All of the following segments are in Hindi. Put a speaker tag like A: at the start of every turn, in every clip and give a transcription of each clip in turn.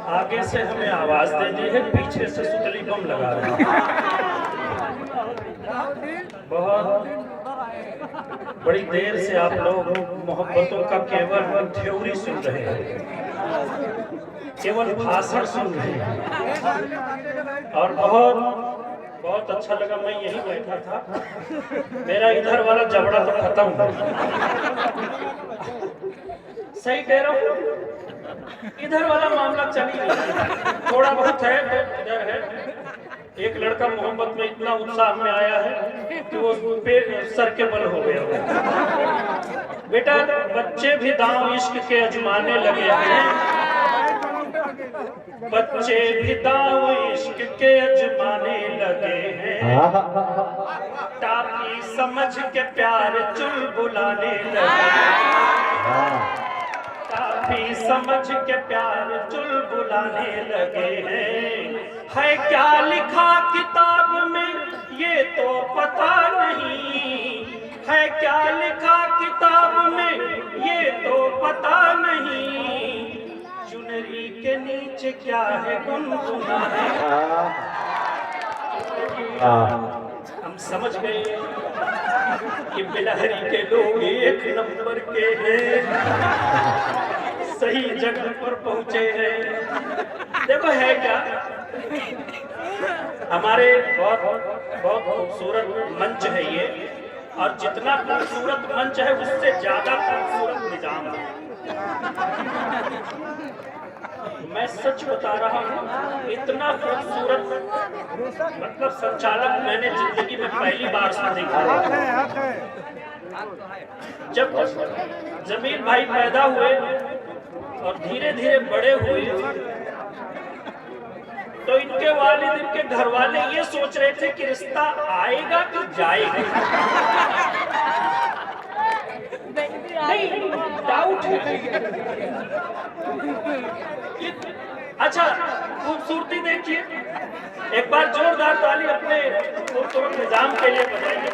A: आगे से हमें आवाज दे दी है, पीछे से सुतली बम लगा रहे हैं। बहुत बड़ी देर से आप लोग मोहब्बतों का केवल थ्योरी सुन रहे हैं, केवल भाषण सुन रहे हैं, और बहुत अच्छा लगा। मैं यही बैठा था, मेरा इधर वाला जबड़ा तो खत्म हो। सही कह रहा हूँ, इधर वाला मामला चल ही नहीं, थोड़ा बहुत है तो इधर है। एक लड़का मोहब्बत में इतना उत्साह में आया है कि वो पे सर के बल हो गया। बेटा, बच्चे भी दांव इश्क के अजमाने लगे हैं, बच्चे भी दांव इश्क के अजमाने लगे हैं, टापी समझ के प्यार चुलबुलाने लगे हैं, टापी समझ के प्यार चुलबुलाने लगे हैं। है क्या लिखा किताब में ये तो पता नहीं, है क्या लिखा किताब में ये तो पता नहीं, चुनरी के नीचे क्या है गुनगुना है। हम समझ गए कि बिलहरी के लोग एक नंबर के हैं, सही जगह पर पहुंचे हैं। देखो है क्या, हमारे बहुत खूबसूरत मंच है ये, और जितना खूबसूरत मंच है उससे ज्यादा खूबसूरत निजाम है। मैं सच बता रहा हूँ, इतना खूबसूरत मतलब संचालक मैंने जिंदगी में पहली बार से देखा। जब जमीर भाई पैदा हुए और धीरे धीरे बड़े हुए तो इनके वालिद, इनके घर वाले ये सोच रहे थे कि रिश्ता आएगा कि जाएगा। नहीं, डाउट है। अच्छा, खूबसूरती देखिए, एक बार जोरदार ताली अपने खूबसूरत निजाम के लिए बजाइए।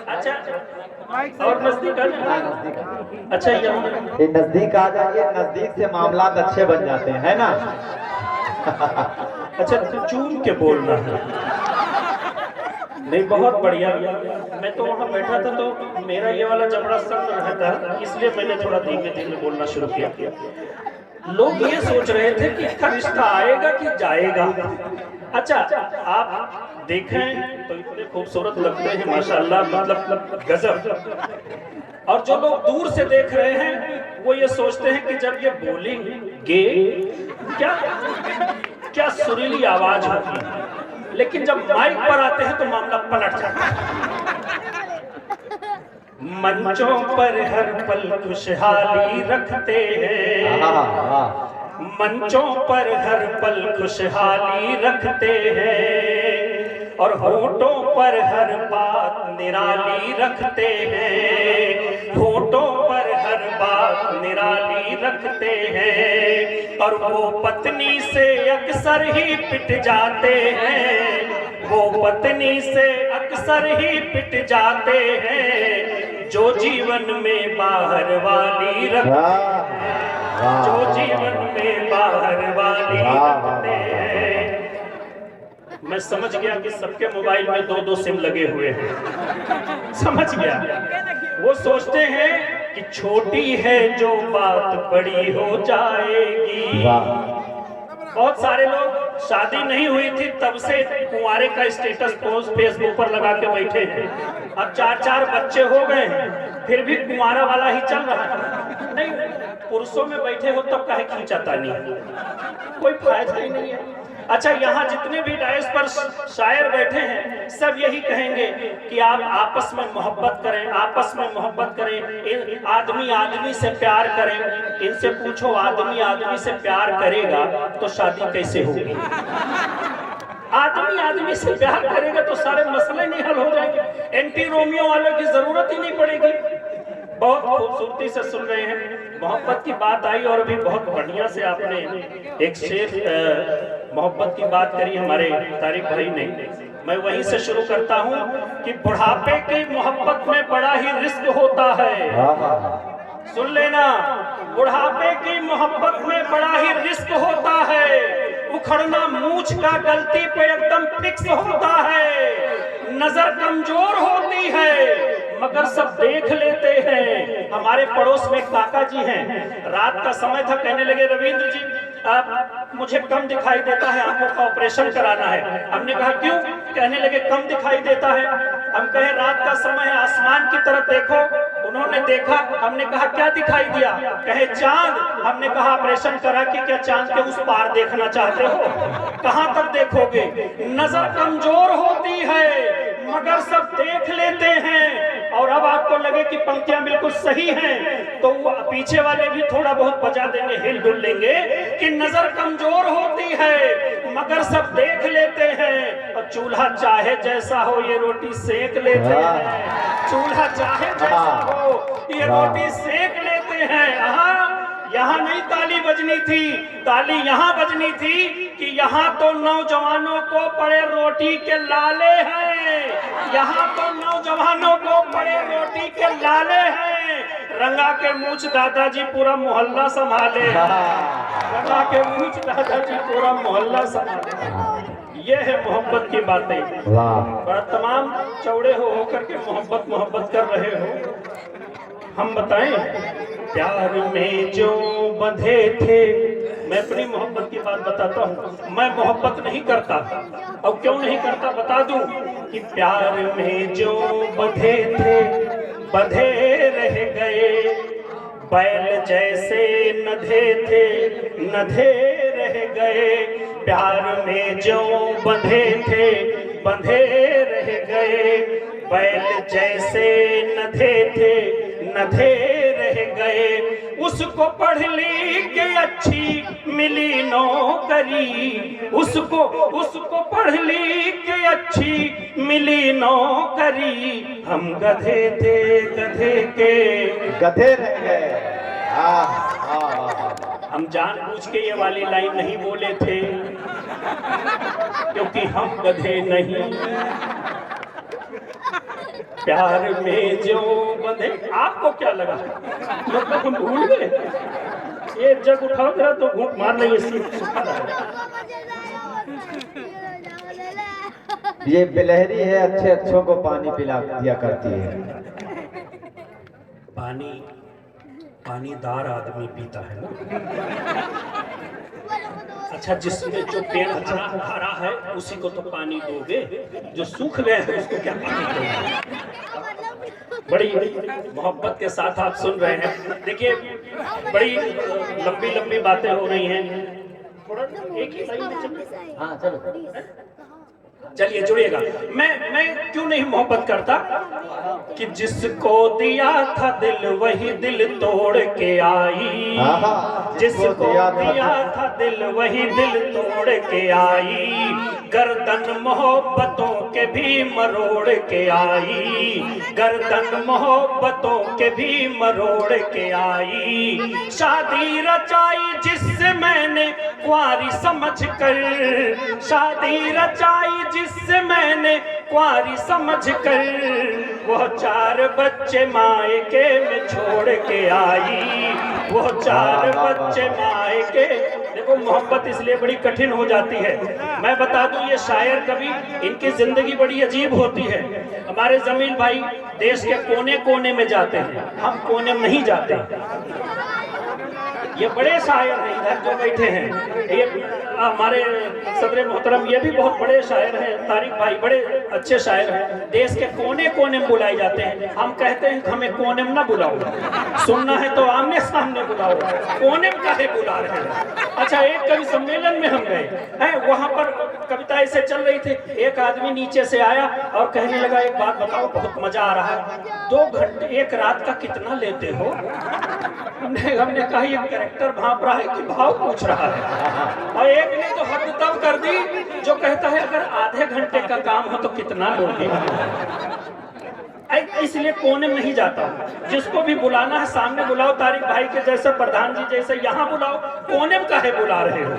A: अच्छा, और नजदीक आ जाए। अच्छा, ये
B: नजदीक आ जाइए, नजदीक से मामला अच्छे बन जाते हैं, है ना।
A: अच्छा, तो चूम के बोलना है। नहीं, बहुत बढ़िया। मैं तो वहाँ बैठा था तो मेरा ये वाला जबड़ा सख्त रहता है, इसलिए मैंने थोड़ा धीमे धीमे बोलना शुरू किया। लोग ये सोच रहे थे कि इसका रिश्ता आएगा कि जाएगा। अच्छा, आप देखें तो इतने खूबसूरत लगते हैं माशाल्लाह, मतलब गजब। और जो लोग दूर से देख रहे हैं वो ये सोचते हैं कि जब ये बोलेंगे क्या सुरीली आवाज होगी, लेकिन जब माइक पर आते हैं तो मामला पलट जाता है। मंचों पर हर पल खुशहाली रखते हैं, मंचों पर हर पल खुशहाली रखते हैं, और होठों पर हर बात निराली रखते हैं, होठों पर हर बात निराली रखते हैं, और वो पत्नी से अक्सर ही पिट जाते हैं, वो पत्नी से अक्सर ही पिट जाते हैं, जो जीवन में बाहर वाली रखते हैं, जो जीवन में बाहर वाली रखते हैं। मैं समझ गया कि सबके मोबाइल में 2-2 सिम लगे हुए हैं, समझ गया। वो सोचते हैं कि छोटी है जो बात बड़ी हो जाएगी। बहुत सारे लोग शादी नहीं हुई थी तब से कुंवारे का स्टेटस पोस्ट फेसबुक पर लगा के बैठे हैं, अब 4-4 बच्चे हो गए हैं फिर भी कुंवारा वाला ही चल रहा है। नहीं, पुरुषों में बैठे हो तब काहे खींचातानी, कोई फायदा ही नहीं है। अच्छा, यहाँ जितने भी डायस पर शायर बैठे हैं सब यही कहेंगे कि आप आपस में मोहब्बत करें, आपस में मोहब्बत करें, आदमी आदमी से प्यार करें। इनसे पूछो आदमी आदमी से प्यार करेगा तो शादी कैसे होगी? आदमी आदमी से प्यार करेगा तो सारे मसले नहीं हल हो जाएंगे, एंटी रोमियो वालों की जरूरत ही नहीं पड़ेगी। बहुत खूबसूरती से सुन रहे हैं, मोहब्बत की बात आई और अभी बहुत बढ़िया से आपने एक शेर मोहब्बत की बात करी हमारे तारिक भाई ने। मैं वहीं से शुरू करता हूँ कि बुढ़ापे की मोहब्बत में बड़ा ही रिस्क होता है। सुन लेना, बुढ़ापे की मोहब्बत उखड़ना मूछ का गलती पे एकदम फिक्स होता है, नजर कमजोर होती है मगर सब देख लेते हैं। हमारे पड़ोस में काका जी हैं, रात का समय था, कहने लगे रविंद्र जी मुझे कम दिखाई देता है, आंखों का ऑपरेशन कराना है। हमने कहा क्यों? कहने लगे कम दिखाई देता है। हम कहे रात का समय है, आसमान की तरफ देखो। उन्होंने देखा, हमने कहा क्या दिखाई दिया? कहे चांद। हमने कहा ऑपरेशन करा के क्या चांद के उस पार देखना चाहते हो? कहां तक देखोगे? नजर कमजोर होती है मगर सब देख लेते हैं। और अब आपको लगे कि पंक्तियां बिल्कुल सही हैं तो वो पीछे वाले भी थोड़ा बहुत बजा देंगे, हिल डुल लेंगे कि नजर कमजोर होती है मगर सब देख लेते हैं। और चूल्हा चाहे जैसा हो ये रोटी सेक लेते हैं, चूल्हा चाहे जैसा हो ये रोटी सेक लेते हैं। यहाँ नहीं ताली बजनी थी, ताली यहाँ बजनी थी कि यहाँ तो नौजवानों को पड़े रोटी के लाले हैं, यहाँ तो नौजवानों को पड़े रोटी के लाले हैं। रंगा के मूछ दादाजी पूरा मोहल्ला संभाले, रंगा के मूछ दादाजी पूरा मोहल्ला संभाले। ये है मोहब्बत की बातें। बड़ा तमाम चौड़े हो होकर के मोहब्बत कर रहे हो। हम बताएं प्यार में जो बंधे थे, मैं अपनी मोहब्बत की बात बताता हूँ। मैं मोहब्बत नहीं करता, और क्यों नहीं करता बता दूं कि प्यार में जो बंधे थे बंधे रह गए, बैल जैसे नधे थे नधे रह गए। प्यार में जो बंधे थे बंधे रह गए, बैल जैसे नधे थे नधे रह गए। उसको पढ़ लिख के अच्छी मिली नौकरी, उसको पढ़ लिख के अच्छी मिली नौकरी। हम गधे थे गधे के
B: गधे रह गए।
A: हम जानबूझ के ये वाली लाइन नहीं बोले थे क्योंकि हम गधे नहीं। प्यार में जो बंधे, आपको क्या लगा मतलब हम भूल गए? ये जग उठाओ जरा तो घूंट मार नहीं, सुखा रहा।
B: ये बिलहरी है, अच्छे अच्छों को पानी पिला दिया करती है।
A: पानीदार आदमी पीता है ना। अच्छा, जिसमें जो पेड़ हरा है उसी को तो पानी दोगे, जो सूख गए हैं उसको क्या पानी दोगे? बड़ी मोहब्बत के साथ आप सुन रहे हैं। देखिए बड़ी लंबी लंबी बातें हो रही हैं। एक ही लाइन में चलो, चलिए जुड़िएगा। मैं क्यों नहीं मोहब्बत करता कि जिसको दिया था दिल वही दिल तोड़ के आई, जिसको दिया था दिल वही दिल तोड़ के आई। गर्दन मोहब्बतों के भी मरोड़ के आई, गर्दन मोहब्बतों के भी मरोड़ के आई। शादी रचाई जिससे मैंने कुंवारी समझ कर, शादी रचाई जिससे मैंने कुंवारी समझ कर। वो 4 बच्चे मायके में छोड़ के आई, वो 4 बच्चे मायके। देखो मोहब्बत इसलिए बड़ी कठिन हो जाती है। मैं बता दूं ये शायर कवि, इनकी जिंदगी बड़ी अजीब होती है। हमारे जमील भाई देश के कोने कोने में जाते हैं, हम कोने में नहीं जाते। ये बड़े शायर हैं इधर जो बैठे हैं, ये हमारे सदर मोहतरम, ये भी बहुत बड़े शायर हैं। तारिक भाई बड़े अच्छे शायर हैं, देश के कोने कोने में बुलाए जाते हैं। हम कहते हैं हमें कोने में ना बुलाओ, सुनना है तो आमने सामने बुलाओ, कोने में काहे बुला रहे हैं? अच्छा, एक कवि सम्मेलन में हम गए हैं, वहां पर कविता ऐसे चल रही थी। एक आदमी नीचे से आया और कहने लगा एक बात बताओ, बहुत मजा आ रहा है, 2 घंटे 1 रात का कितना लेते हो? हमने कहा ये कैरेक्टर भाप रहा है कि भाव पूछ रहा है। और एक ने तो हद तब कर दी जो कहता है अगर आधे घंटे का काम हो तो कितना लोगे? इसलिए कोने में नहीं जाता हूँ। जिसको भी बुलाना है सामने बुलाओ, तारिक भाई के जैसे, प्रधान जी जैसे यहाँ बुलाओ, कोने में काहे बुला रहे हो?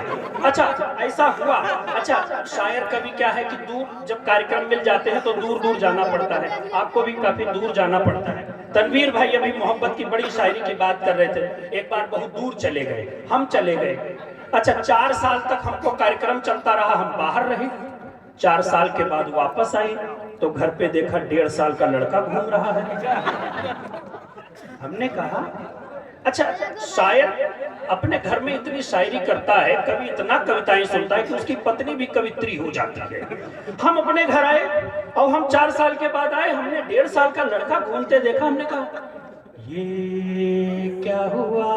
A: अच्छा, ऐसा हुआ। अच्छा, शायर कवि क्या है कि दूर जब कार्यक्रम मिल जाते हैं तो दूर दूर जाना पड़ता है। आपको भी काफी दूर जाना पड़ता है। तनवीर भाई अभी मोहब्बत की बड़ी शायरी की बात कर रहे थे। एक बार बहुत दूर चले गए, हम चले गए। अच्छा 4 साल तक हमको कार्यक्रम चलता रहा, हम बाहर रहे। 4 साल के बाद वापस आई तो घर पे देखा 1.5 साल का लड़का घूम रहा है। हमने कहा अच्छा शायर अपने घर में इतनी शायरी करता है, कभी इतना कविताएं सुनता है कि उसकी पत्नी भी कवित्री हो जाती है। हम अपने घर आए और हम 4 साल के बाद आए, हमने 1.5 साल का लड़का घूमते देखा। हमने कहा ये क्या हुआ,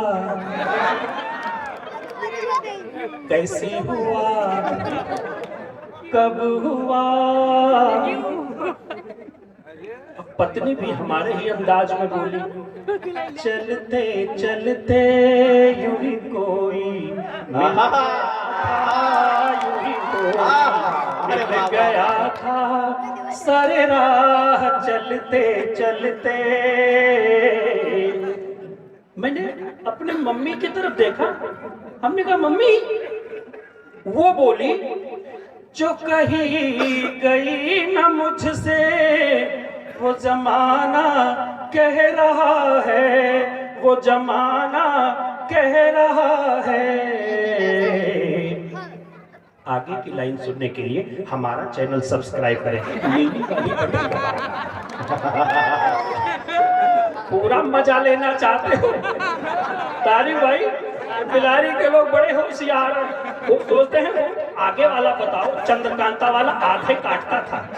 A: कैसे हुआ, कब हुआ। पत्नी भी हमारे ही अंदाज में बोली, चलते चलते यूं ही कोई मिल गया था, सारे राह चलते चलते। मैंने अपने मम्मी की तरफ देखा, हमने कहा मम्मी। वो बोली जो कही गई न मुझसे वो जमाना कह रहा है, वो जमाना कह रहा है। आगे की लाइन सुनने के लिए हमारा चैनल सब्सक्राइब करें। पूरा मजा लेना चाहते हो तारी भाई, बिलारी के लोग बड़े होशियार हैं। वो सोचते हैं वो आगे वाला बताओ, चंद्रकांता वाला आधे काटता था।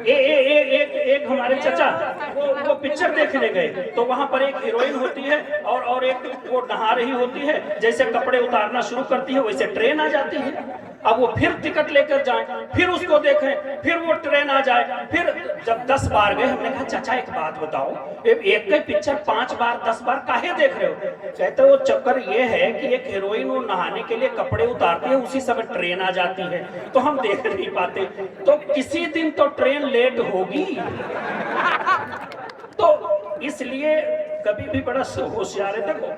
A: एक हमारे चचा वो पिक्चर देखने गए तो वहां पर एक हीरोइन होती है और एक वो नहा रही होती है, जैसे कपड़े उतारना शुरू करती है वैसे ट्रेन आ जाती है। अब वो फिर टिकट लेकर जाएं, फिर उसको देखें, फिर वो ट्रेन आ जाए। फिर जब 10 बार गए, हमने कहा चाचा एक बात बताओ, एक ही पिक्चर 5 बार 10 बार काहे देख रहे हो? कहते वो चक्कर ये है कि एक हीरोइन वो नहाने के लिए कपड़े उतारती है, उसी समय ट्रेन आ जाती है तो हम देख नहीं पाते, तो किसी दिन तो ट्रेन लेट होगी। तो इसलिए कभी भी बड़ा होशियार है। देखो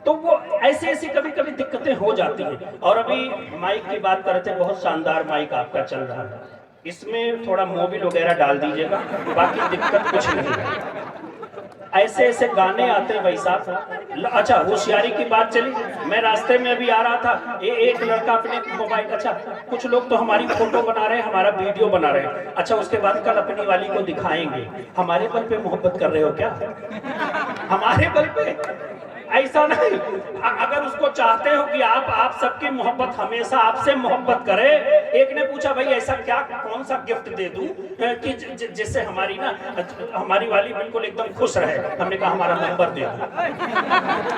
A: तो वो ऐसे ऐसी कभी कभी दिक्कतें हो जाती हैं। और अभी माइक की बात करते हैं, बहुत शानदार माइक आपका चल रहा है, इसमें थोड़ा मोबिल वगैरह डाल दीजिएगा, बाकी दिक्कत कुछ नहीं है। ऐसे ऐसे गाने आते हैं भाई साहब। अच्छा होशियारी की बात चली, मैं रास्ते में अभी आ रहा था, एक लड़का अपने मोबाइल, अच्छा कुछ लोग तो हमारी फोटो बना रहे हैं, हमारा वीडियो बना रहे हैं। अच्छा उसके बाद कल अपनी वाली को दिखाएंगे, हमारे बल पे मोहब्बत कर रहे हो क्या? हमारे बल पे ऐसा नहीं। अगर उसको चाहते हो कि आप सबकी मोहब्बत हमेशा आपसे मोहब्बत करे। एक ने पूछा भाई ऐसा क्या, कौन सा गिफ्ट दे दूं कि जिससे हमारी वाली बिल्कुल एकदम खुश रहे। हमने कहा हमारा नंबर दे दो,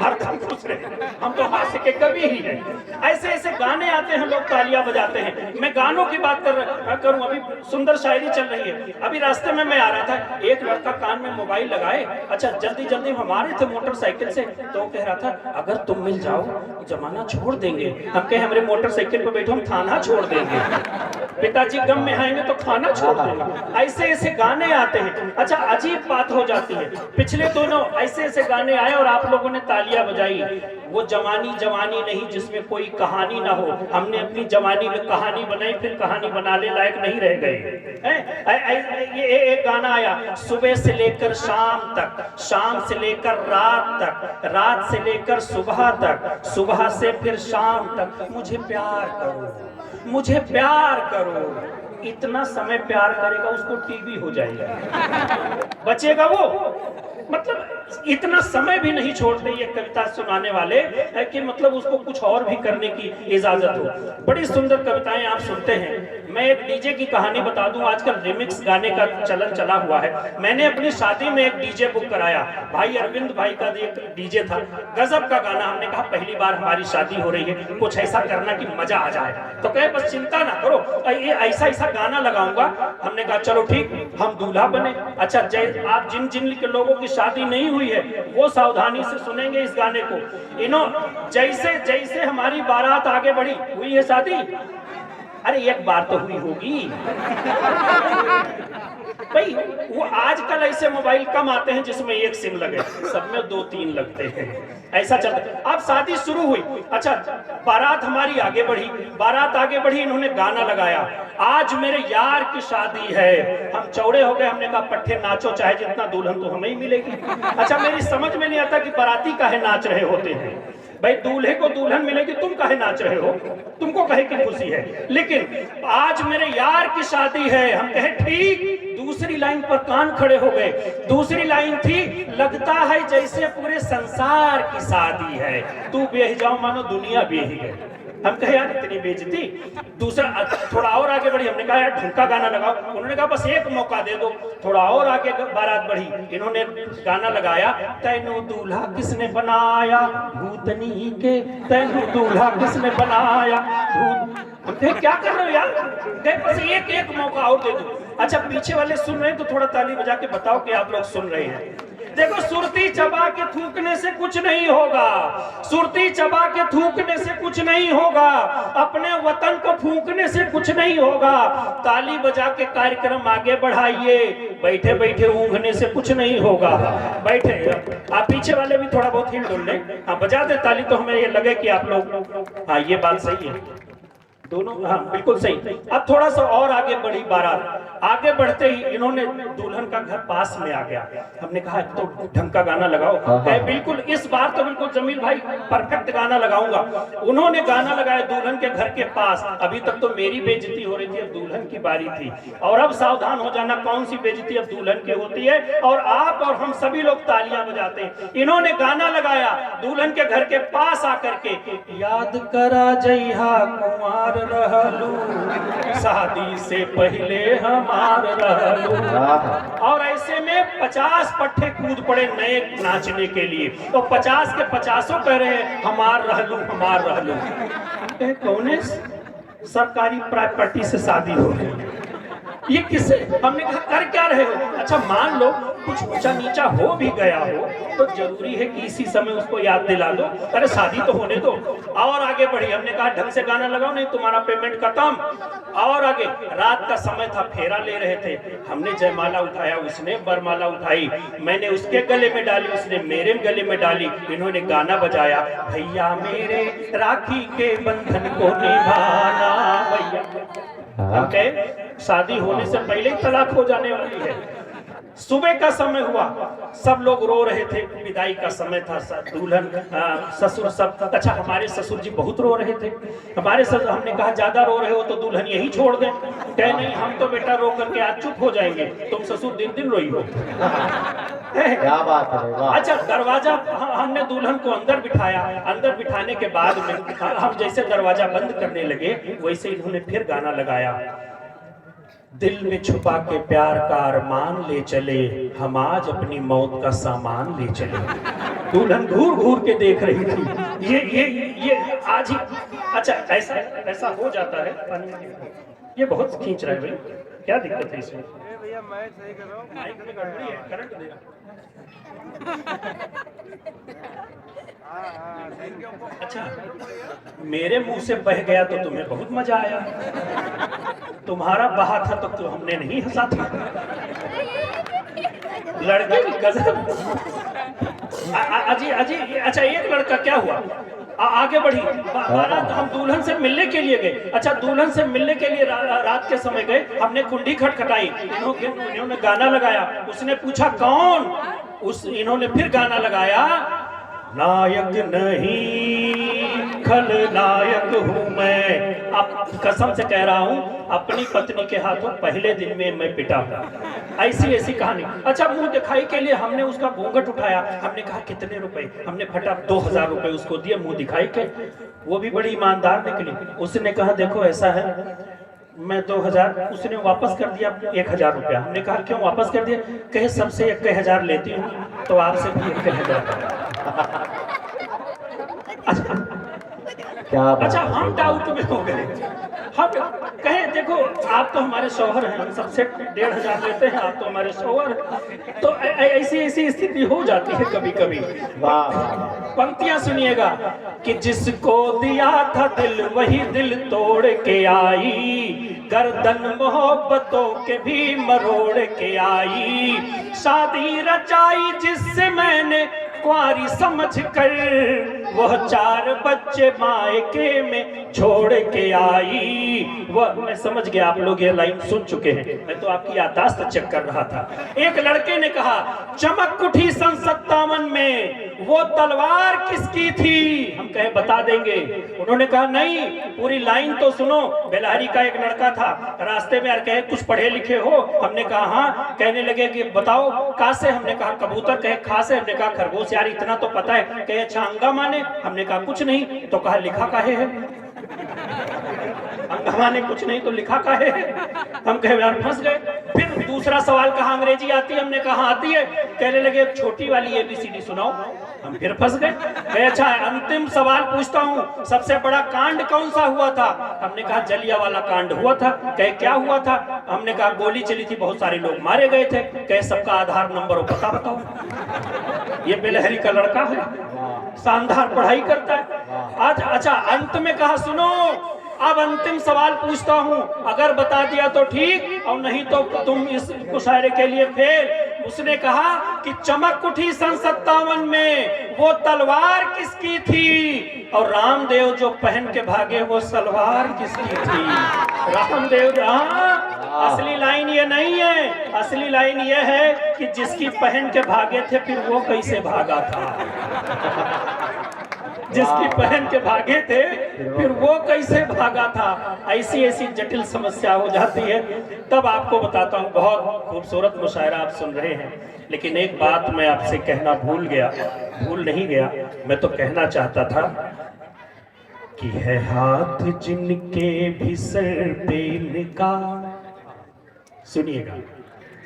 A: हर दम खुश रहे, हम तो हाथ के कभी ही है। ऐसे ऐसे गाने आते हैं, लोग तालियां बजाते हैं। मैं गानों की बात करूं, अभी सुंदर शायरी चल रही है। अभी रास्ते में मैं आ रहा था, एक लड़का कान में मोबाइल लगाए, अच्छा जल्दी जल्दी हम आ रहे थे मोटरसाइकिल से, तो कह रहा था अगर तुम मिल जाओ जमाना छोड़ देंगे। हम कहे हमारे मोटरसाइकिल पर बैठो, हम थाना छोड़ देंगे, पिताजी गम में आएंगे तो खाना छोड़ देंगे। ऐसे ऐसे गाने आते हैं। अच्छा अजीब बात हो जाती है, पिछले दोनों ऐसे ऐसे गाने आए और आप लोगों ने तालियां बजाई। वो जवानी जवानी नहीं जिसमें कोई कहानी ना हो, हमने अपनी जवानी में कहानी बनाई, फिर कहानी बनाने लायक नहीं रह गए। ये एक गाना आया, सुबह से लेकर शाम तक, शाम से लेकर रात तक, रात से लेकर सुबह तक, सुबह से फिर शाम तक, मुझे प्यार करो, मुझे प्यार करो। इतना समय प्यार करेगा उसको टीबी हो जाएगा, बचेगा वो? मतलब इतना समय भी नहीं छोड़ते ये कविता सुनाने वाले कि मतलब उसको कुछ और भी करने की इजाजत हो। बड़ी सुंदर कविताएं आप सुनते हैं। मैं एक डीजे की कहानी बता दूं, आजकल रिमिक्स गाने का चलन चला हुआ है। मैंने अपनी शादी में एक डीजे बुक कराया, भाई अरविंद भाई का एक डीजे था, गजब का गाना। हमने कहा पहली बार हमारी शादी हो रही है, कुछ ऐसा करना कि मजा आ जाए। तो कहे बस चिंता ना करो, ये ऐसा ऐसा गाना लगाऊंगा। हमने कहा चलो ठीक, हम दूल्हा बने। अच्छा आप जिन जिन लोगों की शादी नहीं हुई है वो सावधानी से सुनेंगे इस गाने को। जैसे जैसे हमारी बारात आगे बढ़ी, हुई है शादी, अरे एक बार तो हुई होगी भाई। वो आजकल ऐसे मोबाइल कम आते हैं जिसमें एक सिम लगे, सब में 2-3 लगते हैं, ऐसा चलता है। अब शादी शुरू हुई, अच्छा बारात हमारी आगे बढ़ी, बारात आगे बढ़ी, इन्होंने गाना लगाया, आज मेरे यार की शादी है। हम चौड़े हो गए, हमने कहा पट्टे नाचो, चाहे जितना दुल्हन तो हमें ही मिलेगी। अच्छा मेरी समझ में नहीं आता कि बाराती काहे नाच रहे होते हैं। भाई दूल्हे को दुल्हन मिलेगी, तुम काहे नाच रहे हो, तुमको कहे की खुशी है। लेकिन आज मेरे यार की शादी है, हम कहे ठीक, दूसरी लाइन पर कान खड़े हो गए। दूसरी लाइन थी, लगता है जैसे पूरे संसार की शादी है, तू बेह जाओ मानो दुनिया बेही है। हम कहे यार इतनी बेइज्जती। दूसरा थोड़ा और आगे बढ़ी, हमने कहा यार ढंग गाना लगाओ। उन्होंने कहा बस एक मौका दे दो। थोड़ा और आगे बारात बढ़ी, इन्होंने गाना लगाया, तैनू दूल्हा किसने बनाया भूतनी के, तैनू दूल्हा किसने बनाया भूत। हम कहे क्या कर रहे हो यार, कहे बस एक मौका और दे दो। अच्छा पीछे वाले सुन रहे हैं तो थोड़ा ताली बजा के बताओ कि आप लोग सुन रहे हैं। देखो सुरती चबा के थूकने से कुछ नहीं होगा, सुरती चबा के थूकने से कुछ नहीं होगा, अपने वतन को फूंकने से कुछ नहीं होगा। ताली बजा के कार्यक्रम आगे बढ़ाइए, बैठे बैठे ऊँघने से कुछ नहीं होगा। बैठे आप पीछे वाले भी थोड़ा बहुत हिल डुल लें, हाँ बजा दे ताली तो हमें ये लगे कि आप लोग, हाँ ये बात सही है दोनों, हाँ बिल्कुल सही। अब थोड़ा सा और आगे बढ़ी बारात, आगे बढ़ते ही इन्होंने दुल्हन का घर पास में आ गया। हमने कहा तो ढंग का गाना लगाओ। बिल्कुल इस बार तो बिल्कुल जमील भाई परफेक्ट गाना लगाऊंगा। उन्होंने गाना लगाया दुल्हन के घर के पास। अभी तक तो मेरी बेइज्जती हो रही थी, अब दुल्हन की बारी थी। और अब सावधान हो जाना, कौन सी बेइज्जती अब दुल्हन की होती है और आप और हम सभी लोग तालियां बजाते हैं। इन्होंने गाना लगाया दुल्हन के घर के पास आकर के, याद करा जइहा कुंवार रहलू, शादी से पहले हमार रहलू। और ऐसे में 50 पट्टे कूद पड़े नए नाचने के लिए, तो 50 के 50 कह रहे हैं हमार रहलू हमार रहलू। कौन सरकारी प्रॉपर्टी से शादी हो रही, ये किससे? हमने कहा कर क्या रहे हो? अच्छा मान लो कुछ ऊंचा नीचा हो भी गया हो तो जरूरी है कि इसी समय उसको याद दिला दो, अरे शादी तो होने दो। और आगे बढ़ी, हमने कहा ढंग से गाना लगाओ नहीं तुम्हारा पेमेंट खत्म। और आगे रात का समय था, फेरा ले रहे थे, हमने जयमाला उठाया, उसने बरमाला उठाई, मैंने उसके गले में डाली, उसने मेरे गले में डाली। इन्होंने गाना बजाया, भैया मेरे राखी के बंधन को निभाना भैया। शादी होने से पहले ही तलाक हो जाने वाली है। सुबह का समय हुआ, सब लोग रो रहे थे, विदाई का समय था, दुल्हन ससुर सब। अच्छा हमारे ससुर जी बहुत रो रहे थे, हमारे ससुर, हमने कहा ज्यादा रो रहे हो तो दुल्हन यही छोड़ दें। कहे नहीं हम तो बेटा रो करके आज चुप हो जाएंगे, तुम ससुर दिन दिन रोई हो।
B: क्या बात है।
A: अच्छा दरवाजा, हमने दुल्हन को अंदर बिठाया, अंदर बिठाने के बाद में हम जैसे दरवाजा बंद करने लगे वैसे इन्होंने फिर गाना लगाया, दिल में छुपा के प्यार का अरमान ले चले, हम आज अपनी मौत का सामान ले चले। दुल्हन घूर घूर के देख रही थी, ये आज ही। अच्छा ऐसा हो जाता है, ये बहुत खींच रहा है भाई, क्या दिक्कत है इसमें? भैया मैं सही कर रहा हूँ, माइक में गड़बड़ी है, करंट देगा। अच्छा मेरे मुंह से बह गया तो तुम्हें बहुत मजा आया, तुम्हारा बहा था तो हमने नहीं हंसा था। लड़के की गजब। अजी अच्छा एक लड़का क्या हुआ, आगे बढ़ी बारात, हम दुल्हन से मिलने के लिए गए। अच्छा दुल्हन से मिलने के लिए रात के समय गए, हमने कुंडी खटखटाई, इन्होंने गाना लगाया, उसने पूछा कौन, इन्होंने फिर गाना लगाया, नायक नहीं खलनायक हूँ मैं। अब कसम से कह रहा हूँ अपनी पत्नी के हाथों पहले दिन में मैं पिटा हूँ। ऐसी कहानी। अच्छा मुंह दिखाई के लिए हमने उसका घूंघट उठाया, हमने कहा कितने रुपए, हमने फटा 2000 रुपए उसको दिए मुंह दिखाई के। वो भी बड़ी ईमानदार निकली, उसने कहा देखो ऐसा है मैं 2000, उसने वापस कर दिया 1000 रुपया। हमने कहा क्यों वापस कर दिया? कहे सबसे 1000 लेती हूँ तो आपसे भी 1000। अच्छा हम डाउट में हो गए, हम कहे देखो आप तो हमारे शौहर हैं, हम सबसे 1500 लेते हैं, आप तो हमारे शौहर। तो ऐसी स्थिति हो जाती है कभी कभी। पंक्तियां सुनिएगा कि जिसको दिया था दिल वही दिल तोड़ के आई, गर्दन मोहब्बतों के भी मरोड़ के आई, शादी रचाई जिससे मैंने कुंवारी समझ कर, वह 4 बच्चे मायके में छोड़ के आई। वह, मैं समझ गया आप लोग ये लाइन सुन चुके हैं, मैं तो आपकी याददाश्त चेक कर रहा था। एक लड़के ने कहा, चमक उठी सन 57 में वो तलवार किसकी थी? हम कहे बता देंगे। उन्होंने कहा नहीं, पूरी लाइन तो सुनो। बेलहरी का एक लड़का था, रास्ते में कहे कुछ पढ़े लिखे हो? हमने कहा हाँ। कहने लगे कि बताओ कहाँ से? हमने कहा कबूतर। कहे खा से? हमने कहा खरगोश। यार इतना तो पता है। कहे अच्छा अंगा माने? हमने कहा कुछ नहीं। तो कहा लिखा काहे है? अंगा माने कुछ नहीं तो लिखा काहे है? हम कहे यार फंस गए। फिर दूसरा सवाल, कहा अंग्रेजी आती है? हमने कहा आती है। कहने लगे छोटी वाली ABCD सुनाओ। हम फिर फंस गए। कहे अच्छा अंतिम सवाल पूछता हूँ, सबसे बड़ा कांड कौन सा हुआ था? हमने कहा जलियांवाला कांड हुआ था। कहे क्या हुआ था? हमने कहा गोली चली थी, बहुत सारे लोग मारे गए थे। कहे सबका आधार नंबर और पता बताओ। ये बेलहरी का लड़का है, शानदार पढ़ाई करता है आज। अच्छा अंत में कहा सुनो, अब अंतिम सवाल पूछता हूं, अगर बता दिया तो ठीक और नहीं तो तुम इस मुशायरे के लिए फेल। उसने कहा कि चमक उठी सन 57 में वो तलवार किसकी थी? और रामदेव जो पहन के भागे वो सलवार किसकी थी? रामदेव। हाँ, असली लाइन ये नहीं है। असली लाइन ये है कि जिसकी पहन के भागे थे फिर वो कैसे भागा था। जिसकी पहन के भागे थे फिर वो कैसे भागा था। ऐसी ऐसी जटिल समस्या हो जाती है। तब आपको बताता हूँ, बहुत खूबसूरत मुशायरा आप सुन रहे हैं, लेकिन एक बात मैं आपसे कहना भूल नहीं गया। मैं तो कहना चाहता था कि है हाथ जिनके भी सर पे निकाल। सुनिएगा,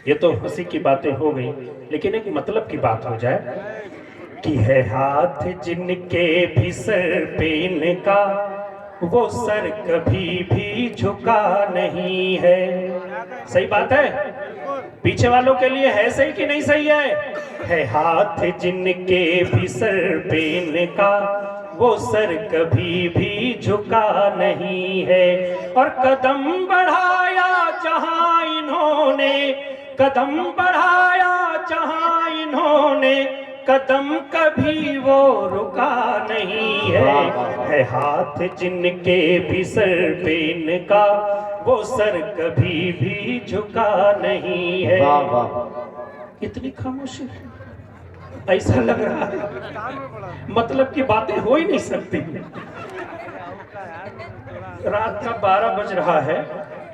A: ये तो हंसी की बातें हो गई, लेकिन एक मतलब की बात हो जाए कि है हाथ जिनके भी सर पे इनका, वो सर कभी भी झुका नहीं है। सही बात है? पीछे वालों के लिए है सही कि नहीं सही है हाथ जिनके भी सर पे इनका, वो सर कभी भी झुका नहीं है। और कदम बढ़ाया जहां इन्होंने, कदम बढ़ाया जहां इन्होंने, कदम कभी वो रुका नहीं है हाथ जिनके भी सर पे इनका, वो सर कभी भी झुका नहीं है। इतनी खामोशी, ऐसा लग रहा है मतलब की बातें हो ही नहीं सकती। रात का 12 बज रहा है।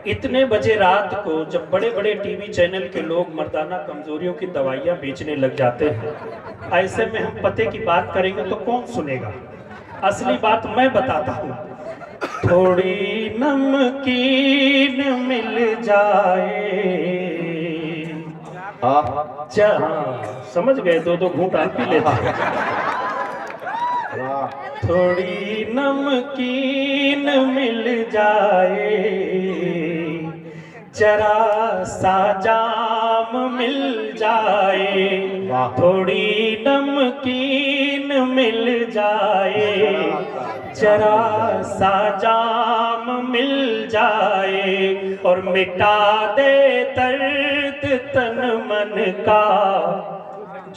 A: इतने बजे रात को जब बड़े बड़े टीवी चैनल के लोग मर्दाना कमजोरियों की दवाइयां बेचने लग जाते हैं, ऐसे में हम पते की बात करेंगे तो कौन सुनेगा? असली बात मैं बताता हूँ। थोड़ी नमकीन मिल जाए, समझ गए? 2-2 घूंट आप पी लेते। थोड़ी नमकीन मिल जाए, जरा सा जाम मिल जाए, थोड़ी नमकीन मिल जाए, जरा सा जाम मिल जाए, और मिटा दे दर्द तन मन का,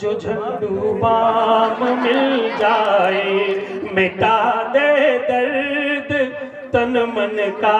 A: जो झंडू बाम मिल जाए, मिटा दे दर्द तन मन का,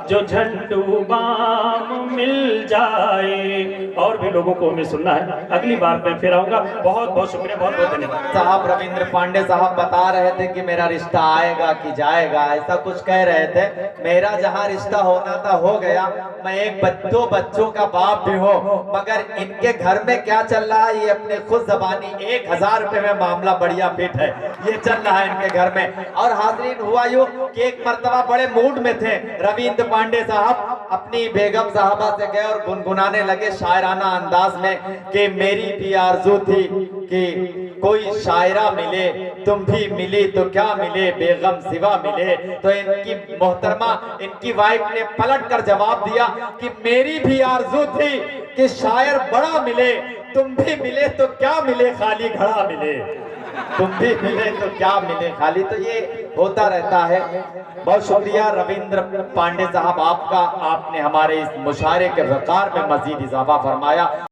A: जो झंडू बाम मिल जाए। और भी लोगों को हमें सुनना है, अगली बार मैं फिर आऊंगा। बहुत बहुत शुक्रिया, बहुत बहुत धन्यवाद।
B: साहब रविंद्र पांडे साहब बता रहे थे कि मेरा रिश्ता आएगा कि जाएगा, ऐसा कुछ कह रहे थे। मेरा जहां रिश्ता होना था हो गया। मैं दो बच्चों का बाप भी हूँ, मगर इनके घर में क्या चल रहा है ये अपने खुद जबानी 1000 रुपए में मामला बढ़िया फिट है, ये चल रहा है इनके घर में। और हाजरीन हुआ यूं कि एक मर्तबा बड़े मूड में थे रविंद्र पांडे साहब, अपनी बेगम साहबा से गए और गुनगुनाने लगे शायराना अंदाज में कि मेरी भी आरज़ू थी कि कोई शायरा मिले, तुम भी मिली तो क्या मिले, बेगम सिवा मिले। तो इनकी मोहतरमा, इनकी वाइफ ने पलट कर जवाब दिया कि मेरी भी आरज़ू थी कि शायर बड़ा मिले, तुम भी मिले तो क्या मिले, खाली घड़ा मिले। तुम भी मिले तो क्या मिले खाली। तो ये होता रहता है। बहुत शुक्रिया रविंद्र पांडे साहब आपका, आपने हमारे इस मुशायरे के वकार में मजीद इजाफा फरमाया।